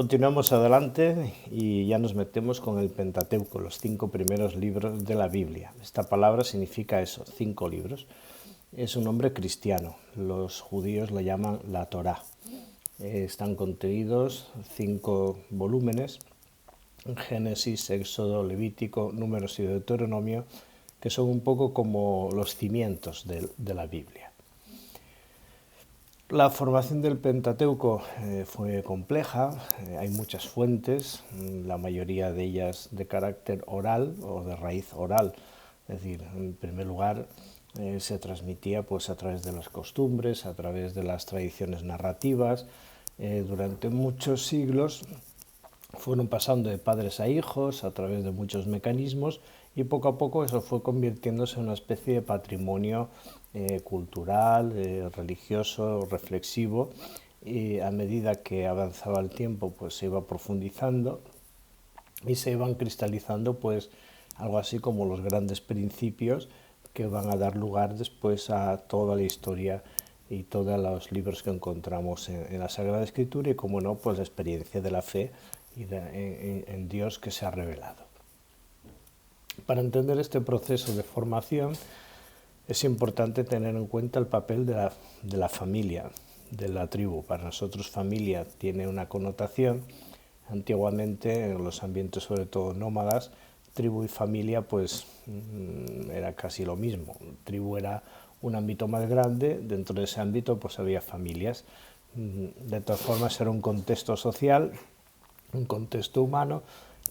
Continuamos adelante y ya nos metemos con el Pentateuco, los 5 primeros libros de la Biblia. Esta palabra significa eso, 5 libros. Es un nombre cristiano, los judíos la llaman la Torá. Están contenidos 5 volúmenes, Génesis, Éxodo, Levítico, Números y Deuteronomio, que son un poco como los cimientos de la Biblia. La formación del Pentateuco fue compleja, hay muchas fuentes, la mayoría de ellas de carácter oral o de raíz oral. Es decir, en primer lugar, se transmitía pues, a través de las costumbres, a través de las tradiciones narrativas. Durante muchos siglos fueron pasando de padres a hijos a través de muchos mecanismos y poco a poco eso fue convirtiéndose en una especie de patrimonio cultural, religioso, reflexivo, y a medida que avanzaba el tiempo pues se iba profundizando y se iban cristalizando pues algo así como los grandes principios que van a dar lugar después a toda la historia y todos los libros que encontramos en la Sagrada Escritura y, como no, pues la experiencia de la fe y en Dios que se ha revelado. Para entender este proceso de formación es importante tener en cuenta el papel de la familia, de la tribu. Para nosotros familia tiene una connotación. Antiguamente, en los ambientes sobre todo nómadas, tribu y familia pues era casi lo mismo. Tribu era un ámbito más grande, dentro de ese ámbito pues había familias. De todas formas era un contexto social, un contexto humano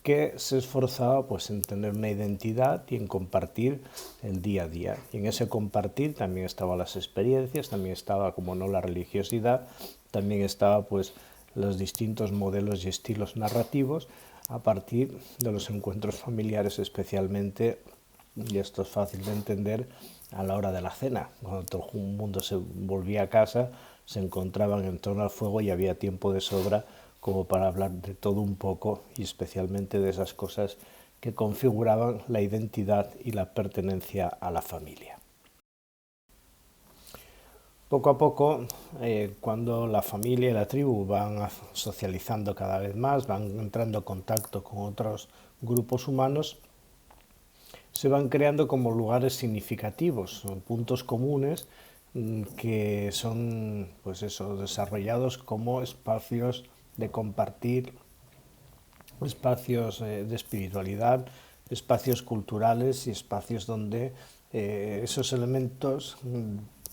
que se esforzaba pues en tener una identidad y en compartir el día a día. Y en ese compartir también estaban las experiencias, también estaba, como no, la religiosidad, también estaba pues los distintos modelos y estilos narrativos a partir de los encuentros familiares, especialmente, y esto es fácil de entender, a la hora de la cena. Cuando todo el mundo se volvía a casa, se encontraban en torno al fuego y había tiempo de sobra como para hablar de todo un poco y especialmente de esas cosas que configuraban la identidad y la pertenencia a la familia. Poco a poco, cuando la familia y la tribu van socializando cada vez más, van entrando en contacto con otros grupos humanos, se van creando como lugares significativos, puntos comunes que son pues eso, desarrollados como espacios de compartir, espacios de espiritualidad, espacios culturales y espacios donde esos elementos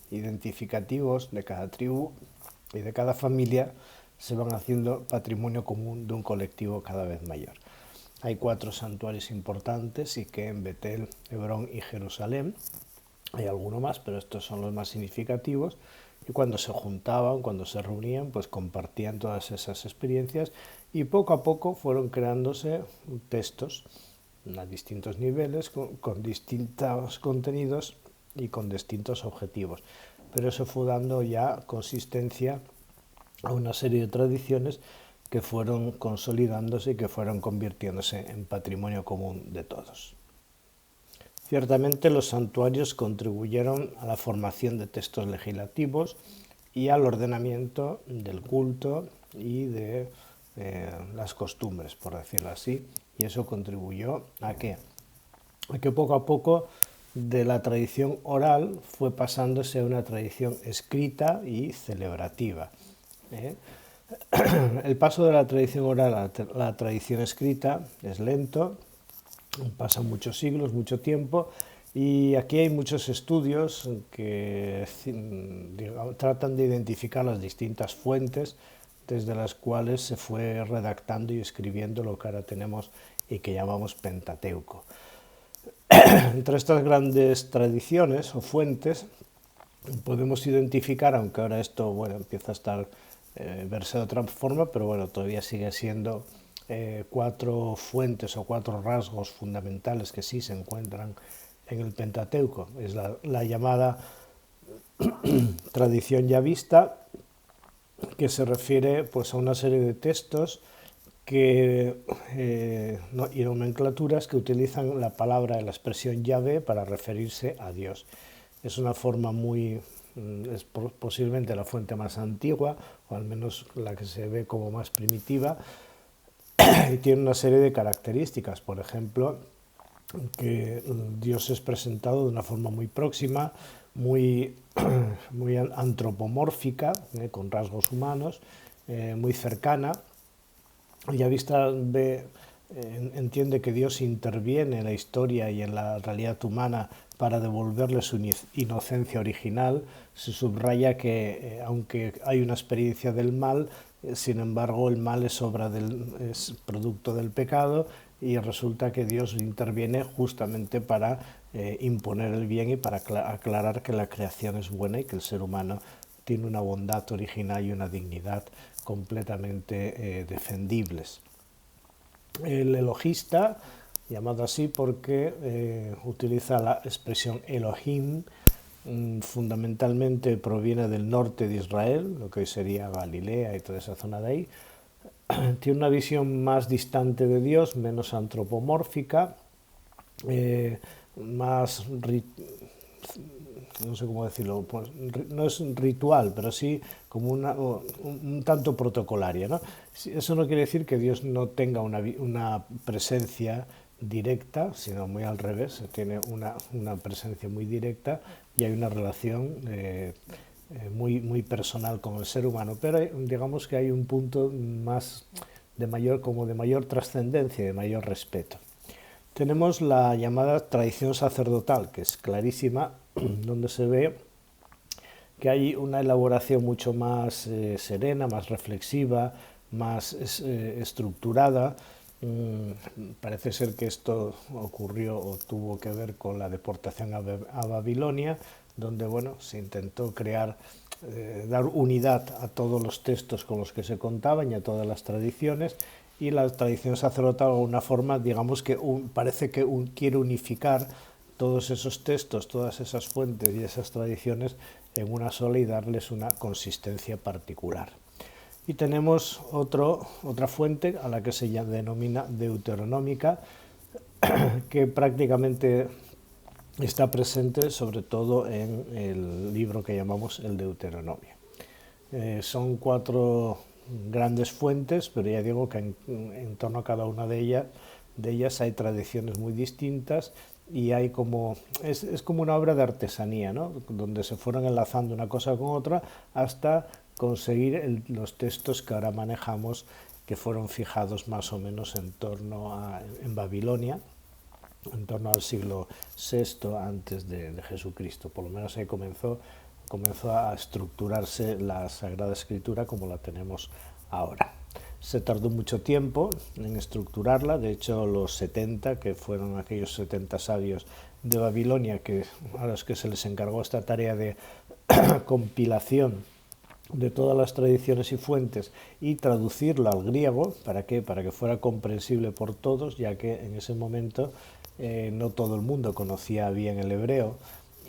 identificativos de cada tribu y de cada familia se van haciendo patrimonio común de un colectivo cada vez mayor. Hay 4 santuarios importantes y que en Betel, Hebrón y Jerusalén. Hay alguno más, pero estos son los más significativos. Y cuando se juntaban, cuando se reunían, pues compartían todas esas experiencias y poco a poco fueron creándose textos a distintos niveles, con distintos contenidos y con distintos objetivos. Pero eso fue dando ya consistencia a una serie de tradiciones que fueron consolidándose y que fueron convirtiéndose en patrimonio común de todos. Ciertamente los santuarios contribuyeron a la formación de textos legislativos y al ordenamiento del culto y de las costumbres, por decirlo así, y eso contribuyó a que poco a poco de la tradición oral fue pasándose a una tradición escrita y celebrativa. El paso de la tradición oral a la tradición escrita es lento, pasan muchos siglos, mucho tiempo, y aquí hay muchos estudios que tratan de identificar las distintas fuentes desde las cuales se fue redactando y escribiendo lo que ahora tenemos y que llamamos Pentateuco. Entre estas grandes tradiciones o fuentes podemos identificar, aunque ahora esto empieza a estar verse de otra forma, pero bueno, todavía sigue siendo 4 fuentes o 4 rasgos fundamentales que sí se encuentran en el Pentateuco. Es la llamada tradición ya vista, que se refiere pues, a una serie de textos y nomenclaturas que utilizan la palabra, la expresión Yahvé para referirse a Dios. Es una forma muy es posiblemente la fuente más antigua, o al menos la que se ve como más primitiva, y tiene una serie de características. Por ejemplo, que Dios es presentado de una forma muy próxima, muy, muy antropomórfica, con rasgos humanos, muy cercana. Yavista entiende que Dios interviene en la historia y en la realidad humana para devolverle su inocencia original. Se subraya que, aunque hay una experiencia del mal, sin embargo el mal es producto del pecado, y resulta que Dios interviene justamente para imponer el bien y para aclarar que la creación es buena y que el ser humano tiene una bondad original y una dignidad completamente defendibles. El elogista, llamado así porque utiliza la expresión Elohim, fundamentalmente proviene del norte de Israel, lo que hoy sería Galilea y toda esa zona de ahí. Tiene una visión más distante de Dios, menos antropomórfica, más, no sé cómo decirlo, pues, no es ritual, pero sí como un tanto protocolaria, ¿no? Eso no quiere decir que Dios no tenga una presencia directa, sino muy al revés, tiene una presencia muy directa y hay una relación muy personal con el ser humano, pero digamos que hay un punto más de mayor trascendencia, de mayor respeto. Tenemos la llamada tradición sacerdotal, que es clarísima, donde se ve que hay una elaboración mucho más serena, más reflexiva, más estructurada. Parece ser que esto ocurrió o tuvo que ver con la deportación a Babilonia, donde bueno, se intentó dar unidad a todos los textos con los que se contaban y a todas las tradiciones, y la tradición sacerdotal de alguna forma, digamos que parece que quiere unificar todos esos textos, todas esas fuentes y esas tradiciones en una sola y darles una consistencia particular. Y tenemos otra fuente a la que se denomina deuteronómica, que prácticamente está presente sobre todo en el libro que llamamos el Deuteronomio. Son 4 grandes fuentes, pero ya digo que en torno a cada una de ellas hay tradiciones muy distintas, y hay es como una obra de artesanía, ¿no? Donde se fueron enlazando una cosa con otra hasta conseguir los textos que ahora manejamos, que fueron fijados más o menos en Babilonia, en torno al siglo VI antes de Jesucristo. Por lo menos ahí comenzó a estructurarse la Sagrada Escritura como la tenemos ahora. Se tardó mucho tiempo en estructurarla. De hecho, los 70, que fueron aquellos 70 sabios de Babilonia, que a los que se les encargó esta tarea de compilación de todas las tradiciones y fuentes y traducirla al griego. ¿Para qué? Para que fuera comprensible por todos, ya que en ese momento no todo el mundo conocía bien el hebreo,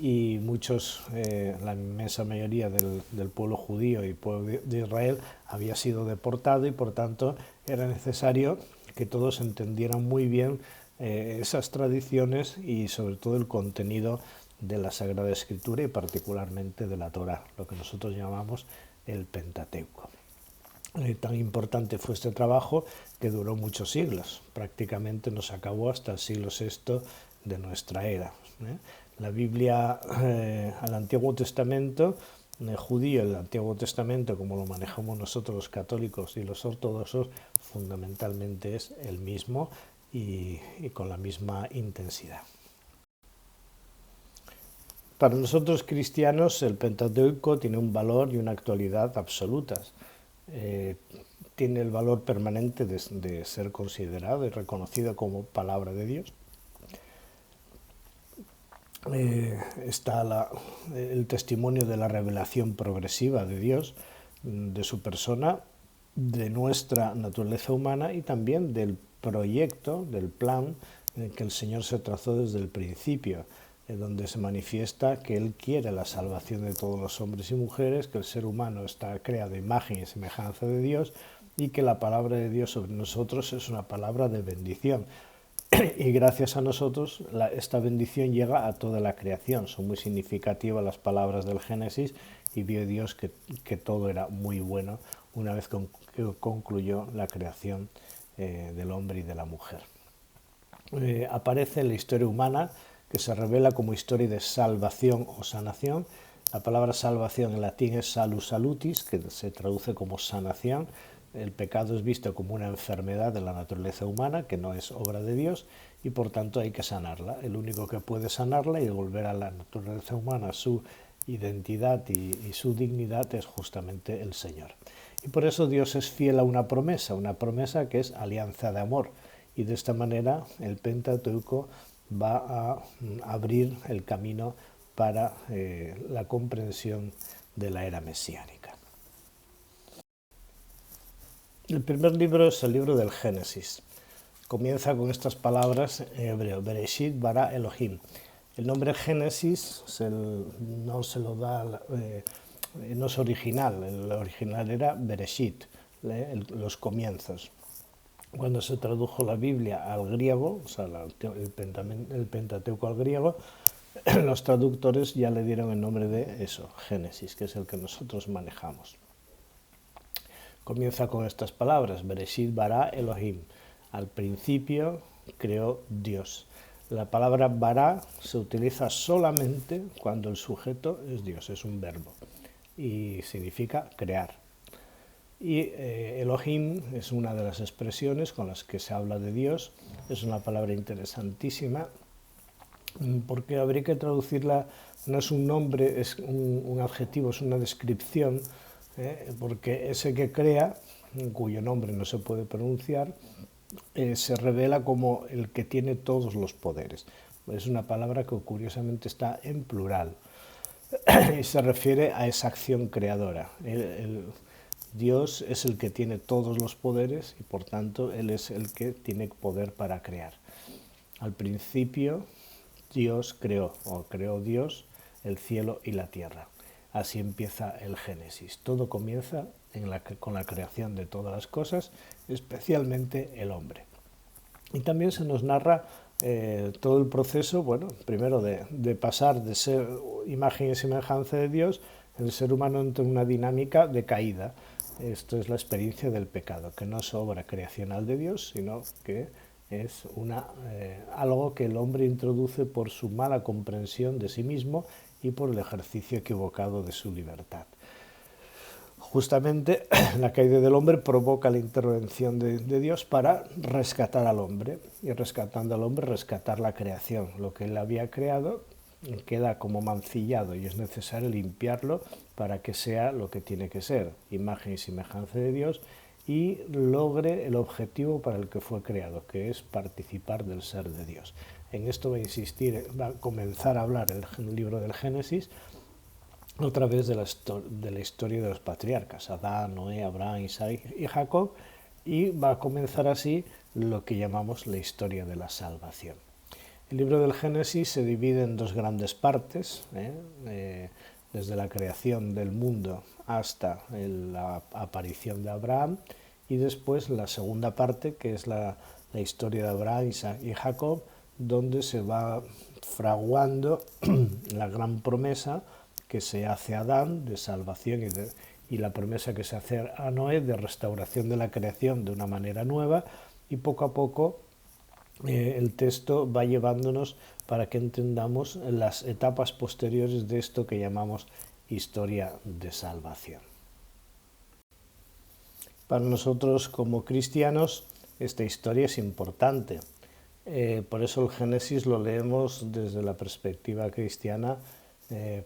y la inmensa mayoría del pueblo judío y pueblo de Israel había sido deportado, y por tanto era necesario que todos entendieran muy bien esas tradiciones y sobre todo el contenido de la Sagrada Escritura y particularmente de la Torá, lo que nosotros llamamos el Pentateuco. Tan importante fue este trabajo que duró muchos siglos, prácticamente nos acabó hasta el siglo VI de nuestra era. La Biblia al Antiguo Testamento judío, el Antiguo Testamento, como lo manejamos nosotros los católicos y los ortodoxos, fundamentalmente es el mismo y con la misma intensidad. Para nosotros cristianos el Pentateuco tiene un valor y una actualidad absolutas. Tiene el valor permanente de ser considerado y reconocido como palabra de Dios. Está el testimonio de la revelación progresiva de Dios, de su persona, de nuestra naturaleza humana y también del proyecto, del plan en el que el Señor se trazó desde el principio, donde se manifiesta que Él quiere la salvación de todos los hombres y mujeres, que el ser humano está creado a imagen y semejanza de Dios, y que la palabra de Dios sobre nosotros es una palabra de bendición. y gracias a nosotros esta bendición llega a toda la creación. Son muy significativas las palabras del Génesis y vio Dios que todo era muy bueno una vez que concluyó la creación del hombre y de la mujer. Aparece en la historia humana que se revela como historia de salvación o sanación. La palabra salvación en latín es salus salutis, que se traduce como sanación. El pecado es visto como una enfermedad de la naturaleza humana, que no es obra de Dios, y por tanto hay que sanarla. El único que puede sanarla y devolver a la naturaleza humana su identidad y su dignidad es justamente el Señor. Y por eso Dios es fiel a una promesa que es alianza de amor. Y de esta manera el Pentateuco va a abrir el camino para la comprensión de la era mesiánica. El primer libro es el libro del Génesis. Comienza con estas palabras en hebreo, Bereshit bara Elohim. El nombre Génesis no se lo da, no es original, el original era Bereshit, los comienzos. Cuando se tradujo la Biblia al griego, o sea, el Pentateuco al griego, los traductores ya le dieron el nombre de eso, Génesis, que es el que nosotros manejamos. Comienza con estas palabras, Bereshit bara Elohim. Al principio creó Dios. La palabra bara se utiliza solamente cuando el sujeto es Dios, es un verbo, y significa crear. Y Elohim es una de las expresiones con las que se habla de Dios. Es una palabra interesantísima porque habría que traducirla, no es un nombre, es un adjetivo, es una descripción, porque ese que crea, cuyo nombre no se puede pronunciar, se revela como el que tiene todos los poderes. Es una palabra que curiosamente está en plural y se refiere a esa acción creadora. Dios es el que tiene todos los poderes y por tanto Él es el que tiene poder para crear. Al principio Dios creó Dios el cielo y la tierra. Así empieza el Génesis. Todo comienza con la creación de todas las cosas, especialmente el hombre. Y también se nos narra todo el proceso, bueno, primero de pasar de ser imagen y semejanza de Dios, el ser humano entra en una dinámica de caída. Esto es la experiencia del pecado, que no es obra creacional de Dios, sino que es algo que el hombre introduce por su mala comprensión de sí mismo y por el ejercicio equivocado de su libertad. Justamente la caída del hombre provoca la intervención de Dios para rescatar al hombre, y rescatando al hombre, rescatar la creación. Lo que él había creado queda como mancillado y es necesario limpiarlo para que sea lo que tiene que ser, imagen y semejanza de Dios, y logre el objetivo para el que fue creado, que es participar del ser de Dios. En esto va a insistir, va a comenzar a hablar el libro del Génesis a través de la historia de los patriarcas, Adán, Noé, Abraham, Isaac y Jacob, y va a comenzar así lo que llamamos la historia de la salvación. El libro del Génesis se divide en dos grandes partes, desde la creación del mundo hasta la aparición de Abraham, y después la segunda parte, que es la historia de Abraham, Isaac y Jacob, donde se va fraguando la gran promesa que se hace a Adán de salvación y la promesa que se hace a Noé de restauración de la creación de una manera nueva, y poco a poco el texto va llevándonos para que entendamos las etapas posteriores de esto que llamamos historia de salvación. Para nosotros como cristianos esta historia es importante. Por eso el Génesis lo leemos desde la perspectiva cristiana,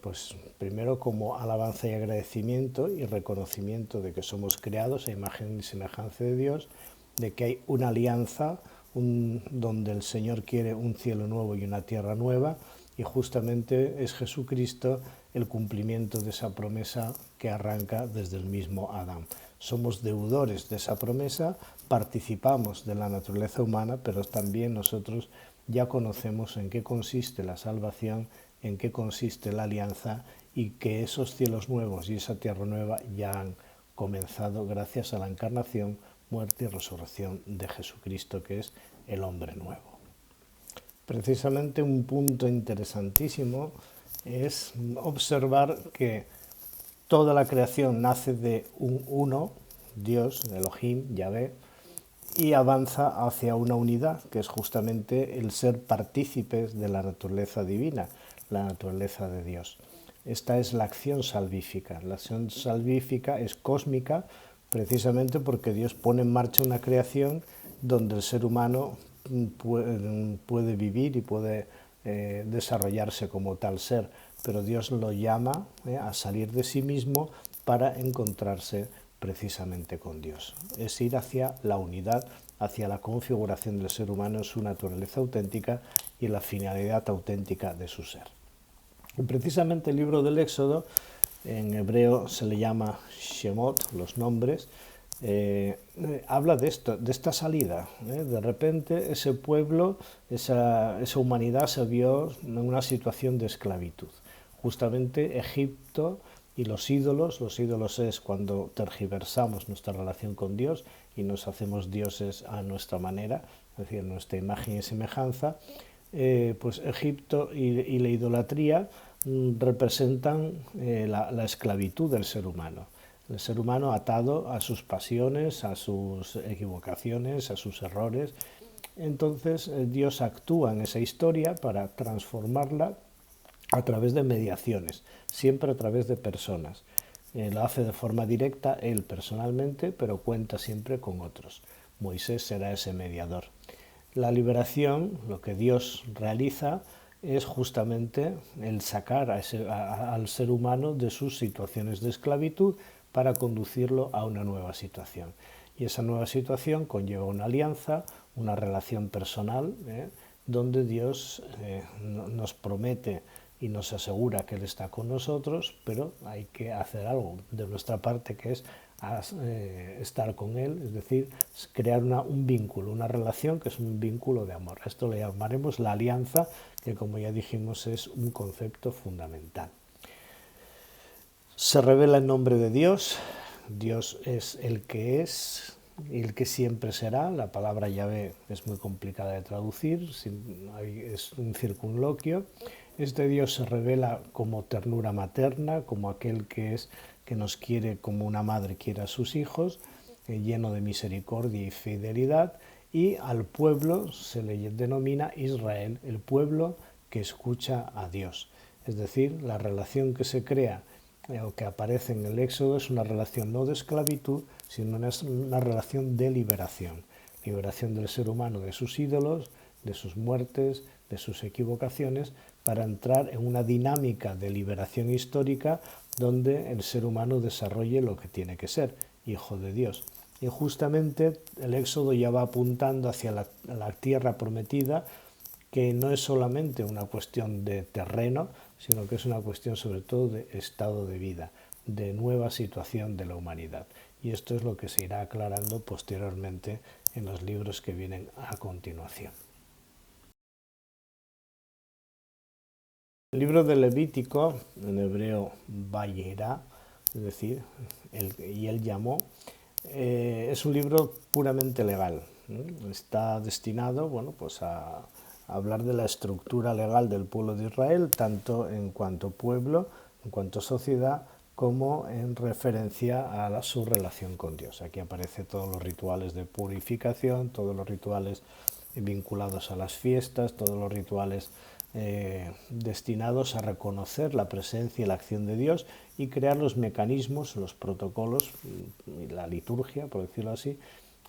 pues primero como alabanza y agradecimiento y reconocimiento de que somos creados a imagen y semejanza de Dios, de que hay una alianza donde el Señor quiere un cielo nuevo y una tierra nueva, y justamente es Jesucristo el cumplimiento de esa promesa que arranca desde el mismo Adán. Somos deudores de esa promesa, participamos de la naturaleza humana, pero también nosotros ya conocemos en qué consiste la salvación, en qué consiste la alianza, y que esos cielos nuevos y esa tierra nueva ya han comenzado gracias a la encarnación, muerte y resurrección de Jesucristo, que es el hombre nuevo. Precisamente un punto interesantísimo es observar que toda la creación nace de un uno, Dios, Elohim, Yahvé, y avanza hacia una unidad, que es justamente el ser partícipes de la naturaleza divina, la naturaleza de Dios. Esta es la acción salvífica. La acción salvífica es cósmica precisamente porque Dios pone en marcha una creación donde el ser humano puede vivir y puede desarrollarse como tal ser, pero Dios lo llama a salir de sí mismo para encontrarse precisamente con Dios. Es ir hacia la unidad, hacia la configuración del ser humano en su naturaleza auténtica y la finalidad auténtica de su ser. Y precisamente el libro del Éxodo, en hebreo se le llama Shemot, los nombres, habla de esto, de esta salida. De repente ese pueblo, esa humanidad se vio en una situación de esclavitud. Justamente Egipto y los ídolos es cuando tergiversamos nuestra relación con Dios y nos hacemos dioses a nuestra manera, es decir, nuestra imagen y semejanza. Pues Egipto y la idolatría representan la esclavitud del ser humano. El ser humano atado a sus pasiones, a sus equivocaciones, a sus errores. Entonces Dios actúa en esa historia para transformarla a través de mediaciones, siempre a través de personas. Lo hace de forma directa él personalmente, pero cuenta siempre con otros. Moisés será ese mediador. La liberación, lo que Dios realiza, es justamente el sacar al ser humano de sus situaciones de esclavitud para conducirlo a una nueva situación. Y esa nueva situación conlleva una alianza, una relación personal, donde Dios nos promete y nos asegura que Él está con nosotros, pero hay que hacer algo de nuestra parte, que es estar con Él, es decir, crear un vínculo, una relación que es un vínculo de amor. Esto le llamaremos la alianza, que como ya dijimos es un concepto fundamental. Se revela en nombre de Dios. Dios es y el que siempre será. La palabra Yahvé es muy complicada de traducir, es un circunloquio. Este Dios se revela como ternura materna, como aquel que nos quiere como una madre quiere a sus hijos, lleno de misericordia y fidelidad, y al pueblo se le denomina Israel, el pueblo que escucha a Dios. Es decir, la relación que se crea o que aparece en el Éxodo es una relación no de esclavitud, sino una relación de liberación. Liberación del ser humano de sus ídolos, de sus muertes, de sus equivocaciones, para entrar en una dinámica de liberación histórica donde el ser humano desarrolle lo que tiene que ser, hijo de Dios. Y justamente el Éxodo ya va apuntando hacia la tierra prometida, que no es solamente una cuestión de terreno, sino que es una cuestión sobre todo de estado de vida, de nueva situación de la humanidad. Y esto es lo que se irá aclarando posteriormente en los libros que vienen a continuación. El libro de Levítico, en hebreo Vayera, es decir, y él llamó, es un libro puramente legal. Está destinado, bueno, pues a hablar de la estructura legal del pueblo de Israel, tanto en cuanto pueblo, en cuanto sociedad, como en referencia a su relación con Dios. Aquí aparecen todos los rituales de purificación, todos los rituales vinculados a las fiestas, todos los rituales destinados a reconocer la presencia y la acción de Dios y crear los mecanismos, los protocolos y la liturgia, por decirlo así,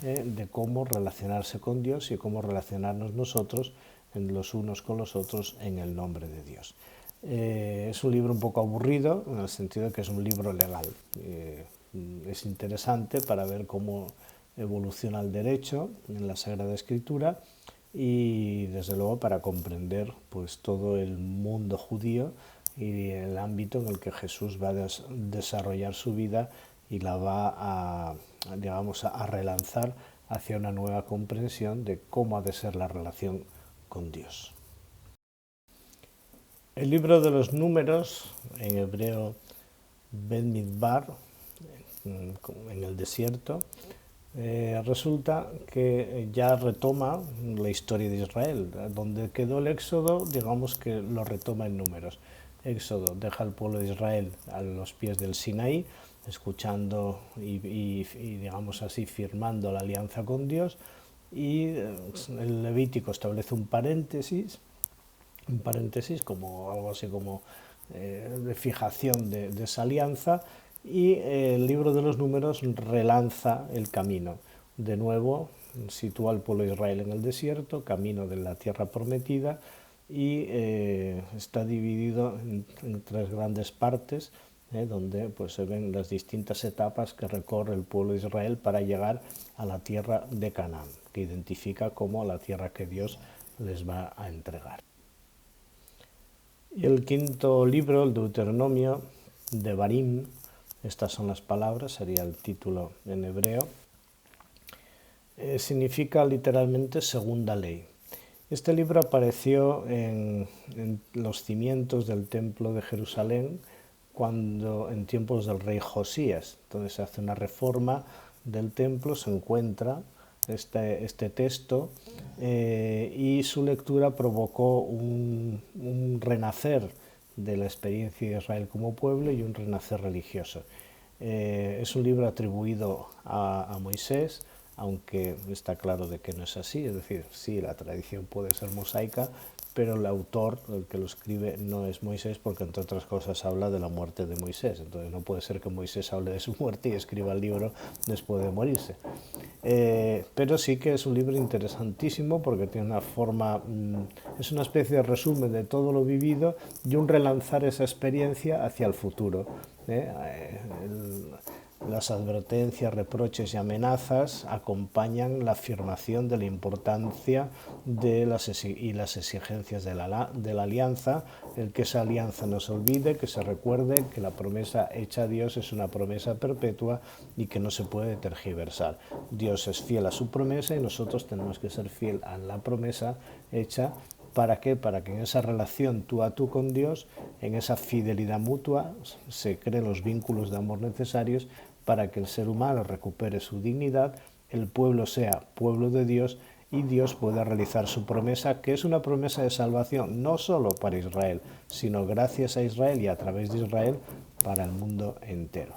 de cómo relacionarse con Dios y cómo relacionarnos nosotros los unos con los otros en el nombre de Dios. Es un libro un poco aburrido en el sentido de que es un libro legal. Es interesante para ver cómo evoluciona el derecho en la Sagrada Escritura y desde luego para comprender pues todo el mundo judío y el ámbito en el que Jesús va a desarrollar su vida y la va a relanzar hacia una nueva comprensión de cómo ha de ser la relación con Dios. El libro de los números, en hebreo Ben Midbar, en el desierto, Resulta que ya retoma la historia de Israel. Donde quedó el Éxodo, digamos que lo retoma en Números. Éxodo deja al pueblo de Israel a los pies del Sinaí, escuchando y digamos así, firmando la alianza con Dios, y el Levítico establece un paréntesis como algo así como de fijación de esa alianza, y el libro de los Números relanza el camino. De nuevo, sitúa al pueblo de Israel en el desierto, camino de la tierra prometida, y está dividido en tres grandes partes, donde pues, se ven las distintas etapas que recorre el pueblo de Israel para llegar a la tierra de Canaán, que identifica como la tierra que Dios les va a entregar. Y el quinto libro, el Deuteronomio, Devarim, estas son las palabras, sería el título en hebreo, significa literalmente segunda ley. Este libro apareció en los cimientos del templo de Jerusalén en tiempos del rey Josías. Entonces se hace una reforma del templo, se encuentra este texto, y su lectura provocó un renacer de la experiencia de Israel como pueblo y un renacer religioso. Es un libro atribuido a Moisés, aunque está claro de que no es así. Es decir, sí, la tradición puede ser mosaica, pero el autor, el que lo escribe, no es Moisés, porque entre otras cosas habla de la muerte de Moisés. Entonces no puede ser que Moisés hable de su muerte y escriba el libro después de morirse. Pero sí que es un libro interesantísimo porque tiene una forma, es una especie de resumen de todo lo vivido y un relanzar esa experiencia hacia el futuro. Las advertencias, reproches y amenazas acompañan la afirmación de la importancia de las exigencias de la alianza, el que esa alianza no se olvide, que se recuerde que la promesa hecha a Dios es una promesa perpetua y que no se puede tergiversar. Dios es fiel a su promesa y nosotros tenemos que ser fiel a la promesa hecha. ¿Para qué? Para que en esa relación tú a tú con Dios, en esa fidelidad mutua, se creen los vínculos de amor necesarios para que el ser humano recupere su dignidad, el pueblo sea pueblo de Dios y Dios pueda realizar su promesa, que es una promesa de salvación, no solo para Israel, sino gracias a Israel y a través de Israel para el mundo entero.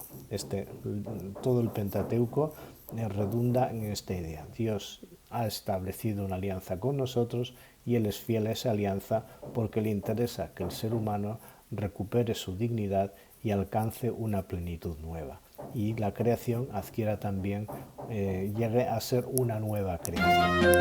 Todo el Pentateuco redunda en esta idea. Dios ha establecido una alianza con nosotros y Él es fiel a esa alianza porque le interesa que el ser humano recupere su dignidad y alcance una plenitud nueva. Y la creación adquiera también, llegue a ser una nueva creación.